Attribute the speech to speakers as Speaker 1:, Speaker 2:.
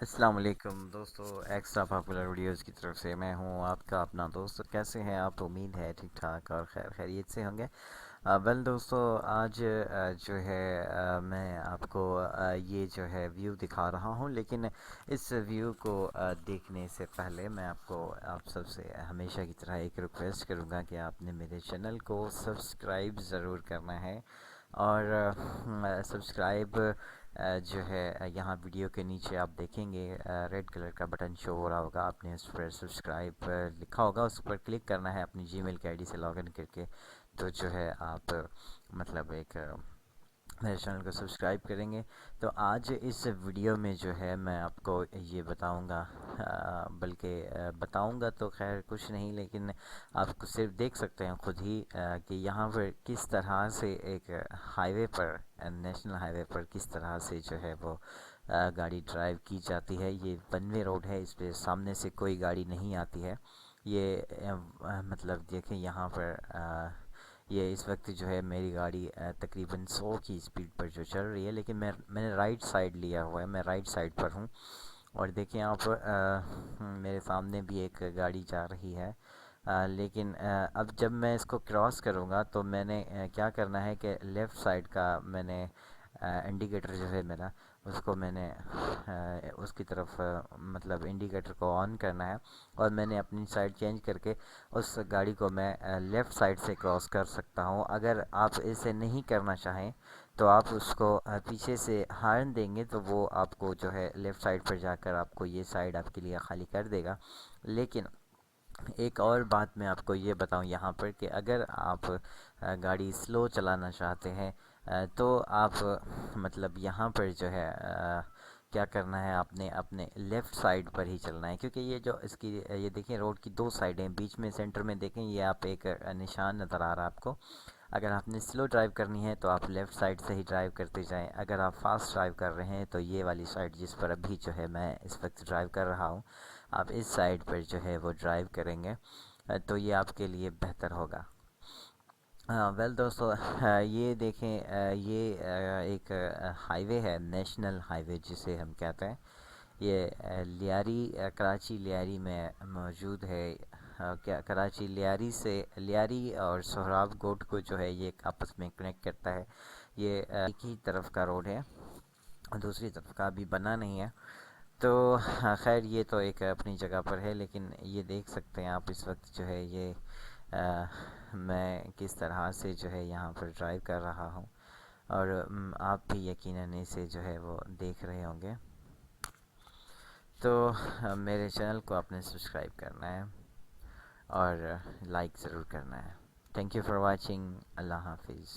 Speaker 1: अस्सलाम वालेकुम दोस्तों, एक्स्ट्रा पॉपुलर वीडियोस की तरफ से मैं हूं आपका अपना दोस्त। कैसे हैं आप? उम्मीद है ठीक ठाक और खैरियत से होंगे। वेल दोस्तों, आज जो है मैं आपको ये जो है व्यू दिखा रहा हूं, लेकिन इस व्यू को देखने से पहले मैं आप सबसे हमेशा की तरह एक रिक्वेस्ट करूंगा कि आपने मेरे चैनल को सब्सक्राइब ज़रूर करना है। और सब्सक्राइब जो है यहाँ वीडियो के नीचे आप देखेंगे रेड कलर का बटन शो हो रहा होगा। आपने उस पर सब्सक्राइब लिखा होगा, उस पर क्लिक करना है अपनी जीमेल की आईडी से लॉगिन करके। तो जो है आप मतलब एक मेरे चैनल को सब्सक्राइब करेंगे। तो आज इस वीडियो में जो है मैं आपको ये बताऊंगा, बल्कि बताऊंगा तो खैर कुछ नहीं, लेकिन आप सिर्फ देख सकते हैं खुद ही कि यहाँ पर किस तरह से एक हाईवे पर, नेशनल हाईवे पर किस तरह से जो है वो गाड़ी ड्राइव की जाती है। ये वन वे रोड है, इस पे सामने से कोई गाड़ी नहीं आती है। ये मतलब देखें यहाँ पर ये इस वक्त जो है मेरी गाड़ी तकरीबन 100 की स्पीड पर जो चल रही है, लेकिन मैंने राइट साइड लिया हुआ है, मैं राइट साइड पर हूँ। और देखिए आप मेरे सामने भी एक गाड़ी जा रही है। लेकिन अब जब मैं इसको क्रॉस करूँगा तो मैंने क्या करना है कि लेफ़्ट साइड का मैंने इंडिकेटर जो है मेरा, उसको मैंने उसकी तरफ मतलब इंडिकेटर को ऑन करना है। और मैंने अपनी साइड चेंज करके उस गाड़ी को मैं लेफ़्ट साइड से क्रॉस कर सकता हूँ। अगर आप इसे नहीं करना चाहें तो आप उसको पीछे से हॉर्न देंगे तो वो आपको जो है लेफ़्ट साइड पर जाकर आपको ये साइड आपके लिए खाली कर देगा। लेकिन एक और बात मैं आपको ये बताऊं यहाँ पर कि अगर आप गाड़ी स्लो चलाना चाहते हैं तो आप मतलब यहाँ पर जो है क्या करना है, आपने अपने लेफ़्ट साइड पर ही चलना है। क्योंकि ये जो इसकी ये देखें, रोड की दो साइडें, बीच में सेंटर में देखें, ये आप एक निशान नज़र आ रहा है आपको। अगर आपने स्लो ड्राइव करनी है तो आप लेफ़्ट साइड से ही ड्राइव करते जाएं। अगर आप फास्ट ड्राइव कर रहे हैं तो ये वाली साइड जिस पर अभी जो है मैं इस वक्त ड्राइव कर रहा हूँ, आप इस साइड पर जो है वो ड्राइव करेंगे तो ये आपके लिए बेहतर होगा। वेल दोस्तों, ये देखें, ये एक हाईवे है, नेशनल हाईवे जिसे हम कहते हैं। ये लियारी कराची लियारी में मौजूद है। क्या कराची लियारी से, लियारी और सोहराब गोट को जो है ये आपस में कनेक्ट करता है। ये एक ही तरफ का रोड है, दूसरी तरफ का अभी बना नहीं है। तो खैर ये तो एक अपनी जगह पर है, लेकिन ये देख सकते हैं आप इस वक्त जो है ये मैं किस तरह से जो है यहाँ पर ड्राइव कर रहा हूँ। और आप भी यकीनन इसे जो है वो देख रहे होंगे। तो मेरे चैनल को आपने सब्सक्राइब करना है और लाइक ज़रूर करना है। Thank you for watching. Allah हाफिज़।